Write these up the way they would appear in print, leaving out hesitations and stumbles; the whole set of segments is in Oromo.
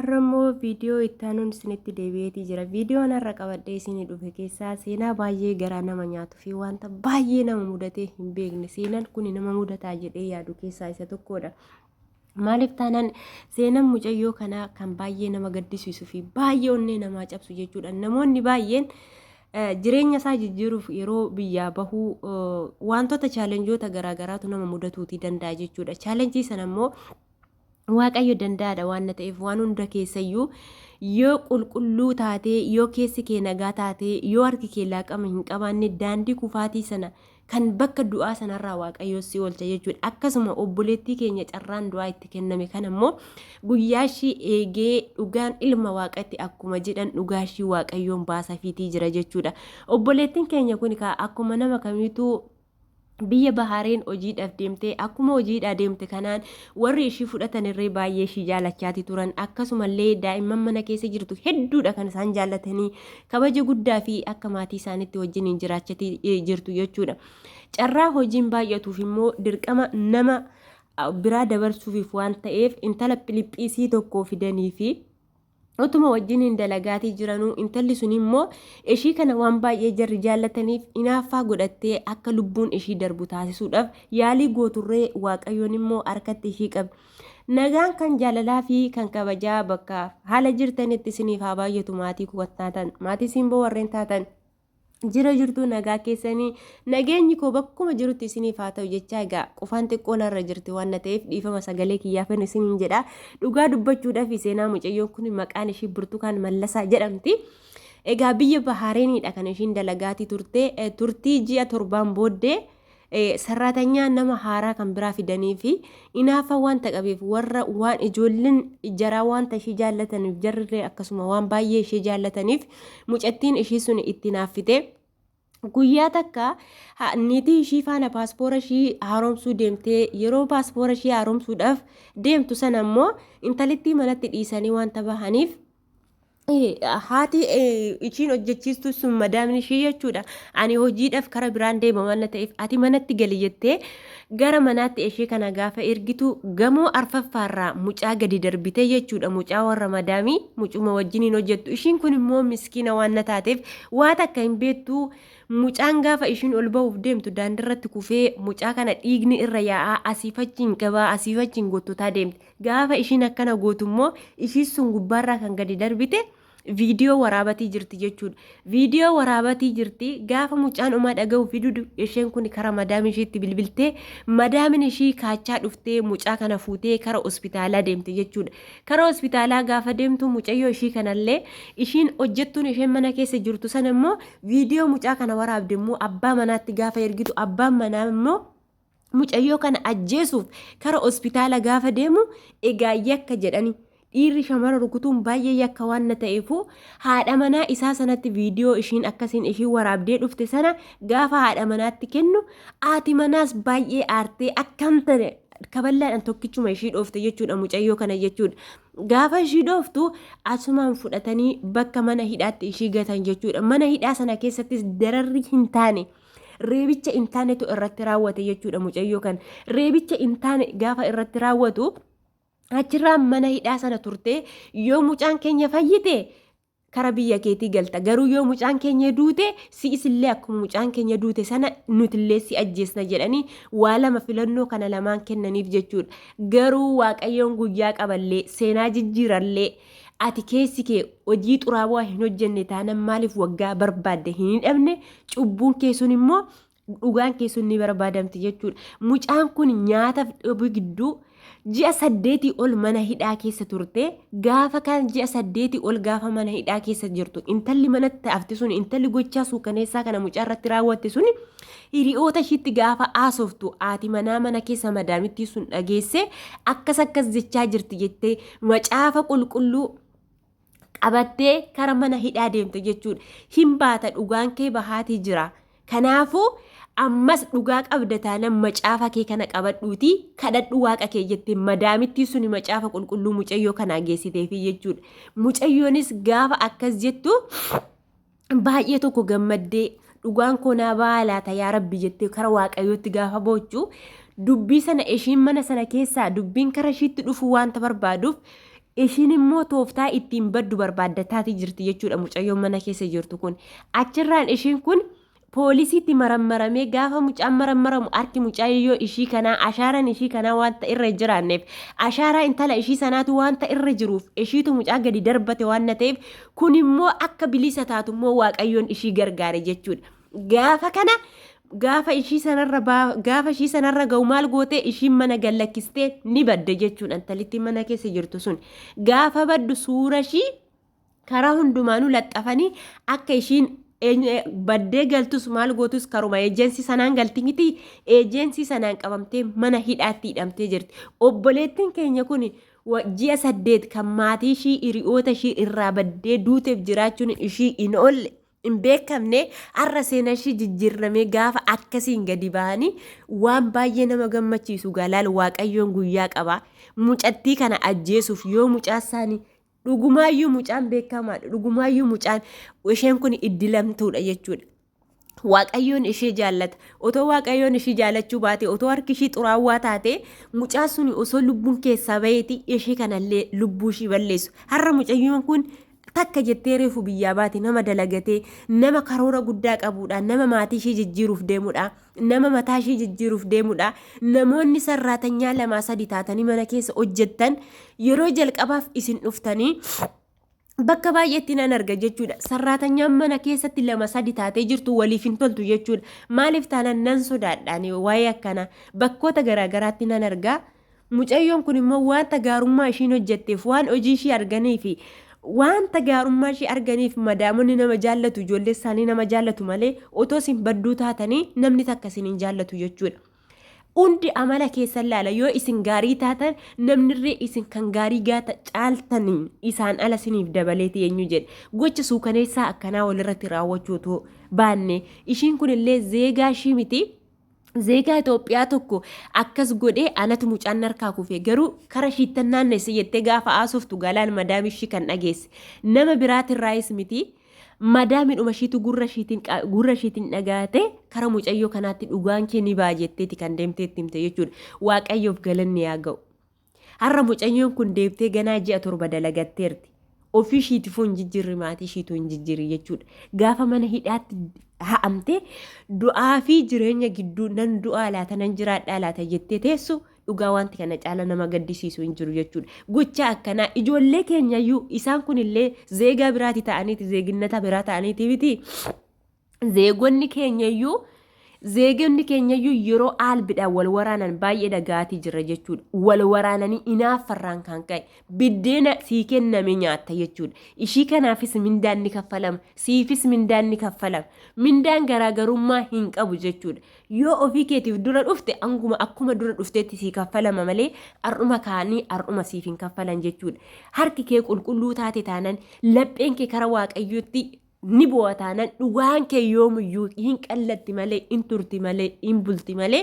Har'ammoo viidiyoo itti aanuun isinitti deebi'eetii jira. Viidiyoon har'a qabadhee isinii dhufe keessaa seenaa baay'ee garaa nama nyaatuu fi wanta baay'ee nama mudatee hin beekne. Seenaan kun nama mudataa jedhee yaadu keessaa isa tokkodha. Maaliif taanaan seenaan mucayyoo kanaa kan baay'ee nama gaddisiisuu fi baay'ee onnee namaa cabsu jechuudha. Namoonni baay'een jireenya isaa jijjiiruuf yeroo biyyaa bahuu wantoota chaalenjoota garaagaraatu nama mudatuutii danda'a jechuudha. Chaalenjii sana immoo waaqayyo danda'aadha waan ta'eef waan hunda keessayyuu yoo qulqulluu taatee yoo keessi kee nagaa taatee yoo harki kee laaqama hin qabaanne daandii kufaatii sana kan bakka du'aa sanarraa waaqayyo si oolcha jechuudha. Akkasuma obboleettii keenya carraan du'aa itti kenname kan ammoo guyyaashii eegee dhugaan ilma waaqatti akkuma jedhan dhugaashii waaqayyoon baasafiitii jira jechuudha. Obboleettiin keenya kun akkuma nama kamiituu biyya bahareen hojiidhaaf deemtee akkuma hojiidhaa deemte kanaan warri ishii fudhatan irree baay'ee ishii jaalachaati turan. Akkasumallee daa'imman mana keessa jirtu hedduudha kan isaan jaallatanii kabaja guddaa fi akka maatii isaaniitti wajjiniin jiraachatii jirtu jechuudha. Carraa hojiin baay'atuuf immoo dirqama nama biraa dabarsuuf waan ta'eef intala Philiphiisii tokko fidanii fi utuma wajjiniin dalagaatii jiranuu intalli sun immoo ishii kana waan baay'ee jarri jaallataniif inaaffaa godhattee akka lubbuun ishii darbu taasisuudhaaf yaalii gooturree waaqayyoon immoo harkatti ishii qabe. Nagaan kan jaalalaa fi kan kabajaa bakka haala jirtanitti isiniif haa baay'atu maatii kuwwattaatan maatii simboo warreen taatan jira jirtu nagaa keessanii nageenyi koo bakkuma jirutti isiniif haa ta'u jechaa egaa qufaan xiqqoo narra jirti waan ta'eef dhiifama sagalee kiyyaafan isiniin jedha. Dhugaa dubbachuudhaaf seenaa mucayyoon kun maqaan ishii Burtukaan Mallasaa jedhamti. Egaa biyya Bahareeniidha kan ishiin dalagaatii turte turtii ji'a 7 booddee sarraatanya nama haaraa kan biraa fidanii fi inaafa wanta qabeef warra waan ijoolleen jaraa wanta ishii jaallataniif jarri akkasuma waan baay'ee ishii jaallataniif mucattiin ishii sun itti naaffite. Guyyaa takka niitii ishii faana paaspoora ishii haaromsuu deemtee yeroo paaspoora ishii haaromsuudhaaf deemtu sana immoo intalittii manatti dhiisanii wanta bahaniif haati ishiin hojjechiistu sun madaamni ishii jechuudha. Ani hojiidhaaf kara biraan deema waan ta'eef ati manatti gali jettee gara manaatti ishee kana gaafa ergitu gamoo arfaffaarraa mucaa gadi darbite jechuudha. Mucaa warra madaamii mucuma wajjiniin hojjettu. Ishiin kun immoo miskiina waan taateef waan akka hin beektu. Mucaan gaafa ishiin ol ba'uuf deemtu daandirratti kufee mucaa kana dhiigni irra yaa'aa asiifachiin qabaa asiifachiin goototaa deemte. Gaafa ishiin akkana gootu immoo ishii sun gubbaarraa kan gadi darbite viidiyoo waraabatii jirti jechuudha. Viidiyoo waraabatii jirti gaafa mucaan umaa dhaga'u fidudu isheen kun kara madaam ishiitti bilbiltee madaamin ishii kaachaa dhuftee mucaa kana fuutee kara hospitaalaa deemte jechuudha. Kara hospitaalaa gaafa deemtu mucayyoo ishii kanallee ishiin hojjettuun isheen mana keessa jirtu sana immoo viidiyoo mucaa kana waraabde immoo abbaa manaatti gaafa ergitu abbaan manaa immoo mucayyoo kana ajjeesuuf kara hospitaala gaafa deemu egaa yakka jedhani. Dhiirri shamara rukutuun baay'ee yakka waan ta'eefu haadha manaa isaa sanatti viidiyoo ishiin akkasiin ishii waraabdee dhufte sana gaafa haadha manaatti kennu haati manaas baay'ee aartee akkam ta'e kaballaadhaan tokkichuma ishii dhoofte jechuudha mucayyoo kana jechuudha. Gaafa ishii dhooftu asumaan fudhatanii bakka mana hidhaatti ishii gatan jechuudha. Mana hidhaa sana keessattis dararri hin taane reebicha hin taanetu irratti raawwate jechuudha mucayyoo kana. Reebicha hin taane gaafa irratti raawwatu achirraa mana hidhaa sana turte yoo mucaan keenya fayyite kara biyya keetii galta garuu yoo mucaan keenya duute si'isillee akkuma mucaan keenya duute sana nutillee si ajjeesna jedhanii waa lama filannoo kana lamaan kennaniif jechuudha. Garuu waaqayyoon guyyaa qaballee seenaa jijjiirallee ati keessi kee hojii xuraawaa hin hojjenne taanaan maaliif waggaa barbaadde hin hidhamne cubbuun keessun immoo dhugaan keessun ni barbaadamti jechuudha. Mucaan kun nyaataaf dhabuu gidduu ji'a 8 ol mana hidhaa keessa turte gaafa kan ji'a 8 ol gaafa mana hidhaa keessa jirtu intalli manatti hafte sun intalli gochaa suukaneessaa kana mucaa irratti raawwatte sun hiriyoota ishiitti gaafa haasoftu haati manaa mana keessa madaamittii sun dhageesse akkas jechaa jirti jettee macaafa qulqulluu qabattee kara mana hidhaa deemte jechuudha. Hin baata dhugaan kee bahaatii jira. Kanaafuu ammas dhugaa qabda taanaan macaafa kee kana qabadhuuti kadhadhu waaqa kee jettee madaamittii suni macaafa qulqulluu mucayyoo kana geessiteefi jechuudha. Mucayyoonis gaafa akkas jettu baay'ee tokko gammaddee dhugaan koo naa baalaata yaa rabbi jettee kara waaqayyootti gaafa boochu dubbii sana ishiin mana sana keessaa dubbiin kara ishiitti dhufu wanta barbaaduuf ishiin immoo tooftaa ittiin baddu barbaaddataatii jirti jechuudha mucayyoon mana keessa jirtu kun. Achirraan ishiin kun poolisiitti marammaramee gaafa mucaan marammaramu harki mucayyoo ishii kanaa ashaaraan ishii kanaa wanta irra jiraanneef ashaaraa intala ishii sanaatu wanta irra jiruuf ishiitu mucaa gadi darbate waan ta'eef kun immoo akka bilisa taatu immoo waaqayyoon ishii gargaare jechuudha. Gaafa kana gaafa ishii sanarra ga'u maal goote ishiin mana gallakkistee ni badde jechuudha intalitti mana keessa jirtu sun. Gaafa baddu suura ishii karaa hundumaanuu laxxafanii akka ishiin baddee galtus maal gootus karuma eejensii sanaan galti miti eejensii sanaan qabamtee mana hidhaatti hidhamtee jirti. Obboleettiin keenya kun ji'a 8 kan maatii ishii hiriyoota ishii irraa baddee duuteef jiraachuun ishii hin oolle hin beekamne har'a seenaa ishii jijjiirramee gaafa akkasiin gadi ba'anii waan baay'ee nama gammachiisu galaal waaqayyoon guyyaa qaba mucattii kana ajjeesuuf yoo mucaa isaanii dhugumaayyuu mucaan beekamaadha. Dhugumaayyuu mucaan isheen kun iddilamtuudha jechuudha. Waaqayyoon ishee jaallata. Otoo waaqayyoon ishee jaallachuu baate otoo harki ishee xuraawwaa taate mucaa suni osoo lubbuun keessaa baheeti ishee kanallee lubbuu ishee balleessu. Har'a mucayyoon kun takka jettee reefu biyyaa baate nama dalagatee nama karoora guddaa qabuudha nama maatii ishee jijjiiruuf deemuudha nama mataa ishee jijjiiruuf deemuudha. Namoonni sarraatanyaa 2-3 taatanii mana keessa hojjettan yeroo jalqabaaf isin dhuftanii bakka baay'eetti nan arga jechuudha. Sarraatanyaan mana keessatti 2-3 taatee jirtu waliif hin toltu jechuudha. Maaliif taanaan nan sodaadhaan waa'ee akkana bakkoota garaagaraatti nan argaa. Mucayyoon kun immoo wanta gaarummaa ishiin hojjetteef waan hojii ishee arganiifi wanta gaarummaa ishee arganiif madaamonni nama jaallatu ijoollee isaanii nama jaallatu malee otoo isin badduu taatanii namni takka isin hin jaallatu jechuudha. Hundi amala keessan laala yoo isin gaarii taatan namnirree isin kan gaarii gaata caaltaniin isaan ala isiniif dabaleeti eenyu jedhe gocha suukaneessaa akkanaa walirratti raawwachuutu baanne ishiin kunillee zeegaa ishii miti. Zeegaa Itoophiyaa tokko akkas godhee anatu mucaan harkaa kufe garuu kara shiittan naannesse jettee gaafa haasoftu galaan madaami ishii kan dhageesse nama biraatirraayis miti. Madaamidhuma ishiitu gurra ishiitiin dhagaate kara mucayyoo kanaatti dhugaan kee ni ba'a jetteeti kan deemteetti himte jechuudha. Waaqayyoof galanni yaa ga'u. Har'a mucayyoon kun deemtee ganaa ji'a 7 dalagatteerti. Ofii ishiitiif hin jijjiirri maatii ishiitu hin jijjiirri jechuudha. Gaafa mana hidhaatti ha'amtee du'aa fi jireenya gidduu nan du'aa laata nan jiraadhaa laata jettee teessu dhugaa wanti kana caala nama gaddisiisu hin jiru jechuudha. Gocha akkanaa ijoollee keenyayyuu isaan kunillee zeegaa biraati ta'aniiti zeeginnata biraa ta'aniiti miti. Zeegonni keenyayyuu yeroo aalbidhaan wal waraanan baay'ee dhagaatii jira jechuudha. Wal waraananii inaaffarraan kan ka'e biddeena sii kenname nyaatta jechuudha. Ishii kanaafis mindaan ni kaffalama. Siifis mindaan ni kaffalama. Mindaan garaagarummaa hin qabu jechuudha. Yoo ofii keetiif dura dhufte akkuma dura dhufteetti sii kaffalama malee har'uma kaanii har'uma siif hin kaffalan jechuudha. Harki kee qulqulluu taate taanaan lapheen kee kara waaqayyootti ni bo'ataanan dhugaan kee yoomuyyuu hin qallatti malee hin turti malee hin bulti malee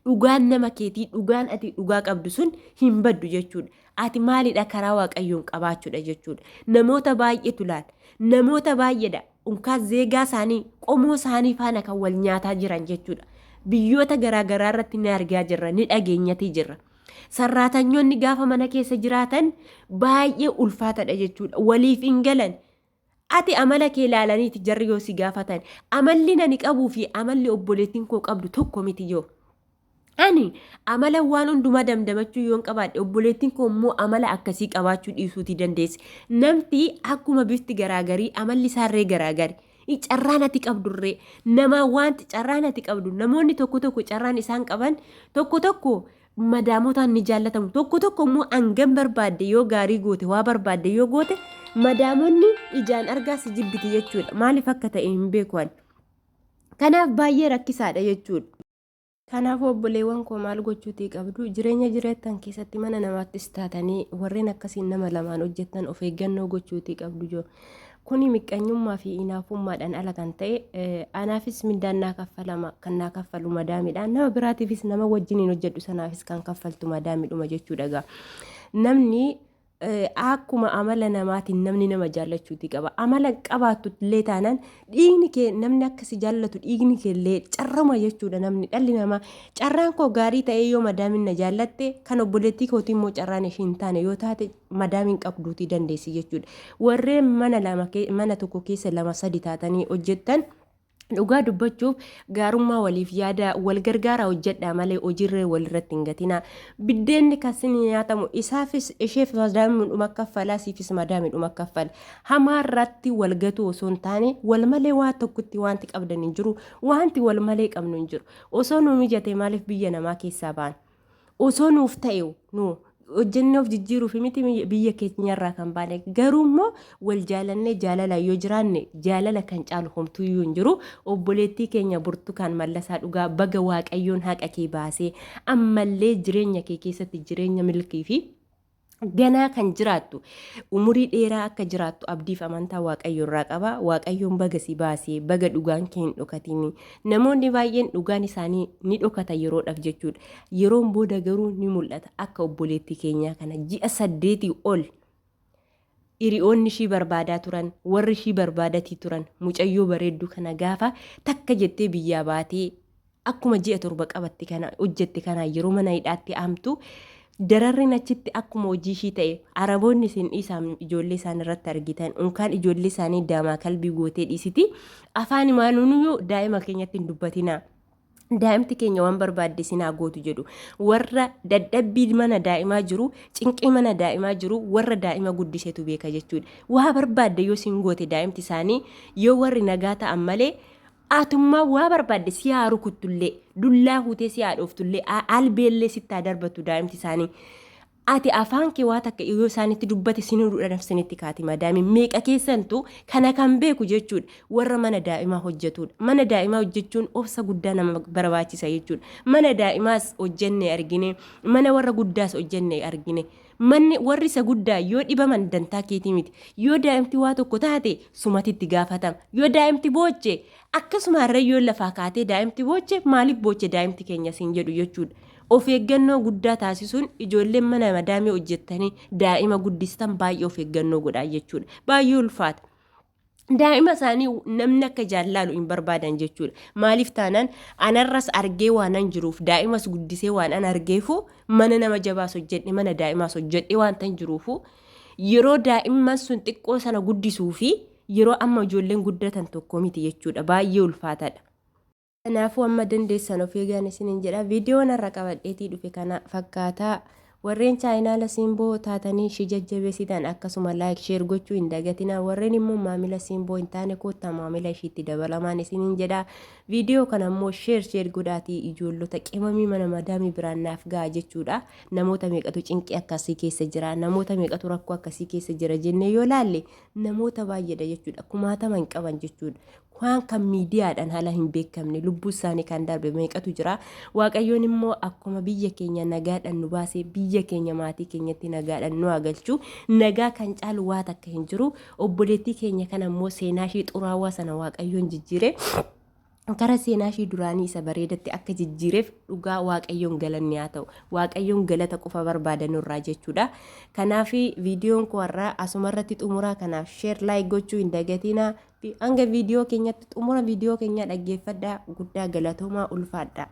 dhugaan nama keetii dhugaan ati dhugaa qabdu sun hin baddu jechuudha. Ati maalidha karaa waaqayyoon qabaachuudha jechuudha. Namoota baay'eetu laala. Namoota baay'eedha. Unkaa zeegaa isaanii qomoo isaanii faana kan wal nyaataa jiran jechuudha. Biyyoota garaagaraa irratti ni argaa jirra ni dhageenyatii jirra. Sarraatanyoonni gaafa mana keessa jiraatan baay'ee ulfaatadha jechuudha. Waliif hin galan. Ati amala kee ilaalaniiti jarri yoo si gaafatan amalli nani qabuu fi amalli obboleettiin koo qabdu tokko miti yoo. Ani amala waan hundumaa damdamachuu yoon qabaadhe obboleettiin koo immoo amala akkasii qabaachuu dhiisuutii dandeessi. Namti akkuma bifti garaagarii amalli isaarree garaagari. Carraan ati qabdurree nama wanti carraan ati qabdu namoonni tokko carraan isaan qaban tokko madaamotaan ni jaallatamu tokko immoo hangam barbaadde yoo gaarii goote waa barbaadde yoo goote madaamonni ijaan argaa si jibbiti jechuudha. Maaliif akka ta'e hin beekan. Kanaaf baay'ee rakkisaadha jechuudha. Kanaaf obboleewwan koo maal gochuutii qabdu jireenya jiraattan keessatti mana namaattis taatanii warreen akkasiin nama lamaan hojjettan of eeggannoo gochuutii qabdu joo. Kuni miqqanyummaa fi inaafummaadhaan ala kan ta'e anaafis mindaan naa kaffalama kan naa kaffalu madaamidhaan nama biraatiifis nama wajjiniin hojjedhu sanaafis kan kaffaltu madaamidhuma jechuudha gaa. Namni akkuma amala namaatiin namni nama jaallachuuti qaba. Amala qabaattu illee taanaan dhiigni kee namni akkasi jaallatu dhiigni kee illee carrama jechuudha. Namni dhalli namaa carraan koo gaarii ta'ee yoo madaamin na jaallatte kan obboleettii kootii immoo carraan ishee hin taane yoo taate madaamin qabduutii dandeessi jechuudha. Warreen mana tokko keessa 2-3 taatanii hojjettan dhugaa dubbachuuf gaarummaa waliif yaada wal gargaara hojjedhaa malee hojiirree walirratti hin gatinaa. Biddeenni kasin nyaatamu isaafis isheef madaamidhuma kaffalaa siifis madaamidhuma kaffala. Hamaarratti wal gatu osoo hin taane wal malee waa tokkotti wanti qabdan hin jiru, wanti wal malee qabnu hin jiru. Osoo nu mijate maaliif biyya namaa keessaa ba'an? Osoo nuuf ta'e nu hojjennee of jijjiiruuf miti biyya keenyarraa kan baane. Garuu immoo wal jaalannee jaalala yoo jiraanne jaalala kan caalu homtuu iyyuu hin jiru. Obboleettii keenya Burtukaan Mallasaa dhugaa baga Waaqayyoon haqa kee baasee ammallee jireenya kee keessatti jireenya milkii fi ganaa kan jiraattu umurii dheeraa akka jiraattu abdiif amantaa Waaqayyo irraa qaba. Waaqayyoon baga si baasee baga dhugaan kee hin dhokatini. Namoonni baay'een dhugaan isaanii ni dhokata yeroodhaaf jechuudha. Yeroon booda garuu ni mul'ata. Akka obboleettii keenyaa kana ji'a 8 ol hiriyoonni ishii barbaadaa turan, warri ishii barbaadatii turan mucayyoo bareedduu kana gaafa takka jettee biyyaa baatee akkuma ji'a 7 qabatte kana hojjette kana yeroo mana hidhaatti amtu. Dararri achitti akkuma hojii ishii ta'e Araboonni isin dhiisaan ijoollee isaan irratti argitan unkaan ijoollee isaanii daamaa kalbii gootee dhiisiti. Afaan imaanuun daa'ima keenyatti hin dubbatina. Daa'imti keenya waan barbaadde sinaa gootu jedhu. Warra dadhabbii mana daa'imaa jiru, cinqii mana daa'imaa jiru, warra daa'ima guddisetu beeka jechuudha. Waa barbaadde yoo sin goote daa'imti isaanii yoo warri nagaa ta'an malee atummaa waa barbaadde si haa rukuttullee dullaa huutee si haa dhooftullee albeellee sitti haa darbatu daa'imti isaanii. Ati afaan kee waa takka yoo isaanitti dubbate sinuudhaan sinitti kaati madaami meeqa keessantu kana kan beeku jechuudha. Warra mana daa'imaa hojjetudha. Mana daa'imaa hojjechuun obsa guddaa nama barbaachisa jechuudha. Mana daa'imaas hojjenne argine, mana warra guddaas hojjenne argine. Manni warri isa guddaa yoo dhibaman dantaa keetii miti. Yoo daa'imti waa tokko taate sumatitti gaafatama. Yoo daa'imti booche akkasuma harree yoo lafaa kaatee daa'imti booche maaliif booche daa'imti keenya siin jedhu jechuudha. Of eeggannoo guddaa taasisuun ijoolleen mana madaamii hojjettanii daa'ima guddistan baay'ee of eeggannoo godhaa jechuudha. Baay'ee ulfaata. Daa'ima isaanii namni akka jaallalu hin barbaadan jechuudha. Maaliif taanaan anarras argee waan an jiruuf daa'imas guddisee waan an argeefu mana nama jabaas hojjedhe mana daa'imaas hojjedhe waan tan jiruufu yeroo daa'imman sun xiqqoo sana guddisuu fi yeroo amma ijoolleen guddatan tokko miti jechuudha. Baay'ee ulfaataadha. Kanaafuu amma dandeessan of eegan isiniin jedha. Viidiyoon irra qabadheetii dhufe kana fakkaataa. Warreen chaayinaala siimboo taatanii ishee jajjabeessitan akkasuma laayik sheer gochuu hin dagatina. Warreen immoo maamila siimboo hin taane koottaa maamila ishiitti dabalamaan isiniin jedha. Viidiyoo kana immoo sheer godhaatii ijoollota qimamii mana madaamii biraan naaf ga'a jechuudha. Namoota meeqatu cinqii akkasii keessa jira, namoota meeqatu rakkoo akkasii keessa jira jennee yoo laalle namoota baay'eedha jechuudha. Kumaatama hin qaban jechuudha. Waan kan miidiyaadhaan haala hin beekamne lubbuu isaanii kan darbe meeqatu jira. Waaqayyoon immoo akkuma biyya keenya nagaadhaan nu baasee biyya keenya maatii keenyatti nagaadhaan nu galchu nagaa kan caalu waa takka hin jiru. Obboleettii keenya kana immoo seenaa ishee xuraawaa sana Waaqayyoon jijjiire kara seenaa ishee duraanii isa bareedatti akka jijjiireef dhugaa Waaqayyoon galanni haa ta'u. Waaqayyoon galata qofa barbaadan irraa jechuudha. Kanaaf viidiyoon koo har'aa asumarratti xumuraa. Kanaaf sheer laayik gochuu hin dagatina. Hanga viidiyoo keenyatti xumura viidiyoo keenya dhaggeeffadhaa. Guddaa galatoomaa ulfaadhaa.